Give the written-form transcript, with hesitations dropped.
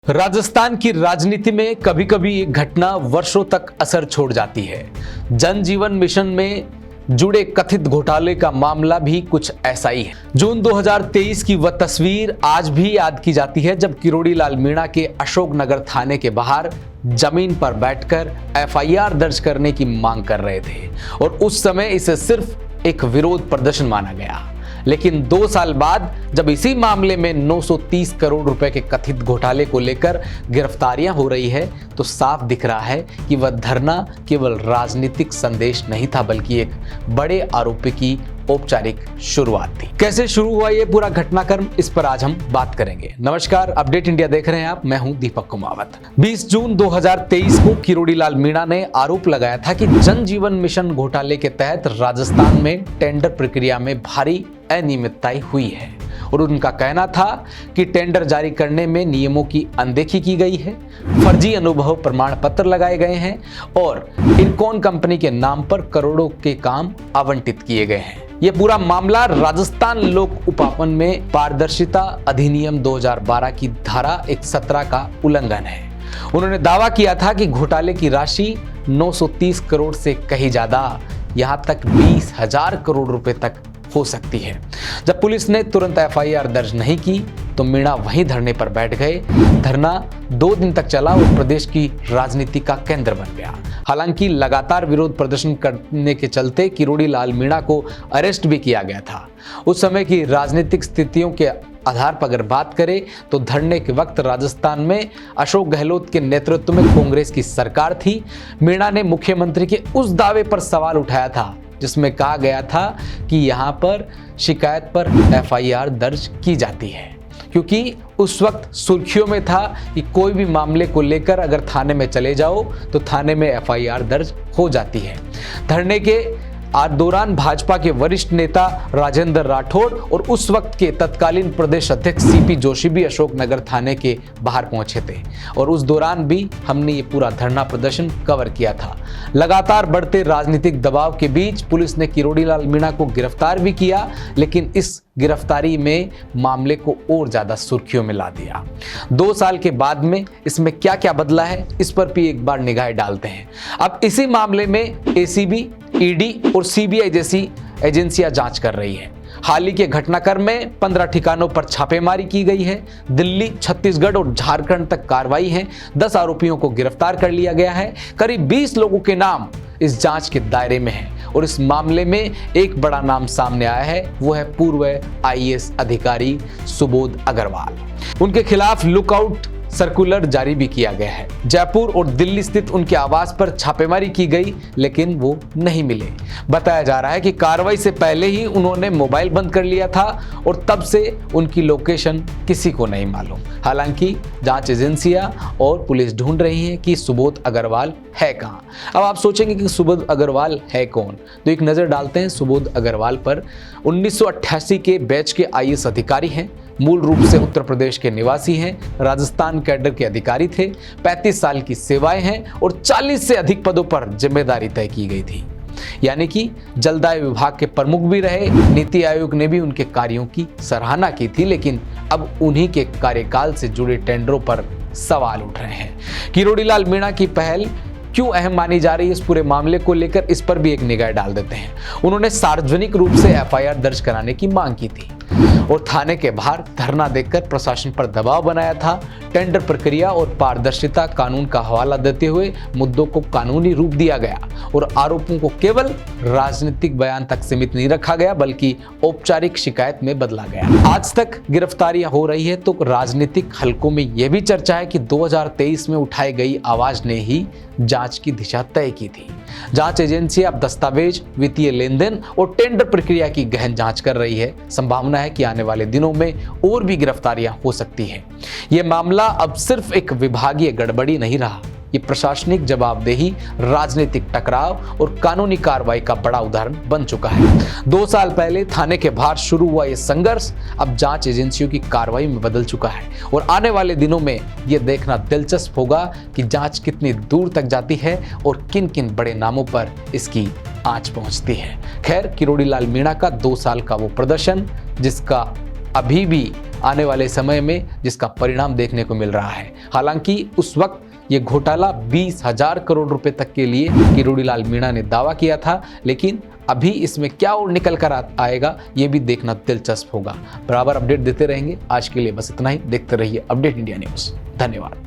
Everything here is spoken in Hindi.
राजस्थान की राजनीति में कभी कभी एक घटना वर्षों तक असर छोड़ जाती है। जन जीवन मिशन में जुड़े कथित घोटाले का मामला भी कुछ ऐसा ही है। जून 2023 की वह तस्वीर आज भी याद की जाती है जब किरोड़ी लाल मीणा के अशोकनगर थाने के बाहर जमीन पर बैठकर एफआईआर दर्ज करने की मांग कर रहे थे और उस समय इसे सिर्फ एक विरोध प्रदर्शन माना गया। लेकिन 2 साल बाद जब इसी मामले में 930 करोड़ रुपए के कथित घोटाले को लेकर गिरफ्तारियां हो रही है तो साफ दिख रहा है कि वह धरना केवल राजनीतिक संदेश नहीं था बल्कि एक बड़े आरोपी की औपचारिक शुरुआत थी। कैसे शुरू हुआ ये पूरा घटनाक्रम, इस पर आज हम बात करेंगे। नमस्कार, अपडेट इंडिया देख रहे हैं आप, मैं हूं दीपक कुमावत। 20 जून 2023 को किरोड़ी लाल मीणा ने आरोप लगाया था कि जन जीवन मिशन घोटाले के तहत राजस्थान में टेंडर प्रक्रिया में भारी अनियमितताएं हुई है और उनका कहना था कि टेंडर जारी करने में नियमों की अनदेखी की गई है, फर्जी अनुभव प्रमाण पत्र लगाए गए हैं और इरकॉन कंपनी के नाम पर करोड़ों के काम आवंटित किए गए हैं। यह पूरा मामला राजस्थान लोक उपापन में पारदर्शिता अधिनियम 2012 की धारा 117 का उल्लंघन है। उन्होंने दावा किया था कि घोटाले की राशि 930 करोड़ से कहीं ज्यादा, यहां तक 20,000 करोड़ रुपए तक हो सकती है। जब पुलिस ने तुरंत एफआईआर दर्ज नहीं की तो मीणा वहीं धरने पर बैठ गए। धरना 2 दिन तक चला और प्रदेश की राजनीति का केंद्र बन गया। हालांकि लगातार विरोध प्रदर्शन करने के चलते किरोड़ी लाल मीणा को अरेस्ट भी किया गया था। उस समय की राजनीतिक स्थितियों के आधार पर अगर बात करें तो धरने के वक्त राजस्थान में अशोक गहलोत के नेतृत्व में कांग्रेस की सरकार थी। मीणा ने मुख्यमंत्री के उस दावे पर सवाल उठाया था जिसमें कहा गया था कि यहां पर शिकायत पर एफआईआर दर्ज की जाती है, क्योंकि उस वक्त सुर्खियों में था कि कोई भी मामले को लेकर अगर थाने में चले जाओ तो थाने में एफआईआर दर्ज हो जाती है। धरने के दौरान भाजपा के वरिष्ठ नेता राजेंद्र राठौड़ और उस वक्त के तत्कालीन प्रदेश अध्यक्ष सीपी जोशी भी अशोकनगर थाने के बाहर पहुंचे थे और उस दौरान भी हमने ये पूरा धरना प्रदर्शन कवर किया था। लगातार बढ़ते राजनीतिक दबाव के बीच पुलिस ने किरोड़ी लाल मीणा को गिरफ्तार भी किया, लेकिन इस गिरफ्तारी में मामले को और ज्यादा सुर्खियों में ला दिया। 2 साल के बाद में इसमें क्या क्या बदला है, इस पर भी एक बार निगाह डालते हैं। अब इसी मामले में एसीबी, ईडी और सीबीआई जैसी एजेंसियां जांच कर रही है। हाल ही के घटनाक्रम में 15 ठिकानों पर छापेमारी की गई है। दिल्ली, छत्तीसगढ़ और झारखंड तक कार्रवाई है। 10 आरोपियों को गिरफ्तार कर लिया गया है। करीब 20 लोगों के नाम इस जांच के दायरे में है और इस मामले में एक बड़ा नाम सामने आया है, वो है पूर्व आईएएस अधिकारी सुबोध अग्रवाल। उनके खिलाफ लुकआउट सर्कुलर जारी भी किया गया है। जयपुर और दिल्ली स्थित उनके आवास पर छापेमारी की गई लेकिन वो नहीं मिले। बताया जा रहा है कि कार्रवाई से पहले ही उन्होंने मोबाइल बंद कर लिया था और तब से उनकी लोकेशन किसी को नहीं मालूम। हालांकि जांच एजेंसियां और पुलिस ढूंढ रही है कि सुबोध अग्रवाल है कहां। अब आप सोचेंगे कि सुबोध अग्रवाल है कौन, तो एक नजर डालते हैं सुबोध अग्रवाल पर। 1988 के बैच के आईएएस अधिकारी हैं। मूल रूप से उत्तर प्रदेश के निवासी हैं। राजस्थान कैडर के अधिकारी थे। 35 साल की सेवाएं हैं और 40 से अधिक पदों पर जिम्मेदारी तय की गई थी, यानी कि जलदाय विभाग के प्रमुख भी रहे। नीति आयोग ने भी उनके कार्यों की सराहना की थी, लेकिन अब उन्हीं के कार्यकाल से जुड़े टेंडरों पर सवाल उठ रहे हैं। किरोड़ी लाल मीणा की पहल क्यों अहम मानी जा रही है, इस पूरे मामले को लेकर इस पर भी एक निगाह डाल देते हैं। उन्होंने सार्वजनिक रूप से एफआईआर दर्ज कराने की मांग की थी और थाने के बाहर धरना देकर प्रशासन पर दबाव बनाया था। टेंडर प्रक्रिया और पारदर्शिता कानून का हवाला देते हुए मुद्दों को कानूनी रूप दिया गया और आरोपों को केवल राजनीतिक बयान तक सीमित नहीं रखा गया बल्कि औपचारिक शिकायत में बदला गया। आज तक गिरफ्तारियां हो रही है तो राजनीतिक हलकों में यह भी चर्चा है कि 2023 में उठाई गई आवाज ने ही जांच की दिशा तय की थी। जांच एजेंसी अब दस्तावेज, वित्तीय लेन देन और टेंडर प्रक्रिया की गहन जांच कर रही है। संभावना है कि आने वाले दिनों में और भी गिरफ्तारियां हो सकती हैं। यह मामला अब सिर्फ एक विभागीय गड़बड़ी नहीं रहा, ये प्रशासनिक जवाबदेही, राजनीतिक टकराव और कानूनी कार्रवाई का बड़ा उदाहरण बन चुका है। 2 साल पहले थाने के बाहर शुरू हुआ ये संघर्ष अब जांच एजेंसियों की कार्रवाई में बदल चुका है और आने वाले दिनों में ये देखना दिलचस्प होगा कि जांच कितनी दूर तक जाती है और किन किन बड़े नामों पर इसकी आंच पहुंचती है। खैर, किरोड़ी लाल मीणा का 2 साल का वो प्रदर्शन जिसका अभी भी आने वाले समय में जिसका परिणाम देखने को मिल रहा है। हालांकि उस वक्त ये घोटाला 20,000 करोड़ रुपए तक के लिए किरोड़ीलाल मीणा ने दावा किया था, लेकिन अभी इसमें क्या और निकल कर आएगा ये भी देखना दिलचस्प होगा। बराबर अपडेट देते रहेंगे। आज के लिए बस इतना ही। देखते रहिए अपडेट इंडिया न्यूज़। धन्यवाद।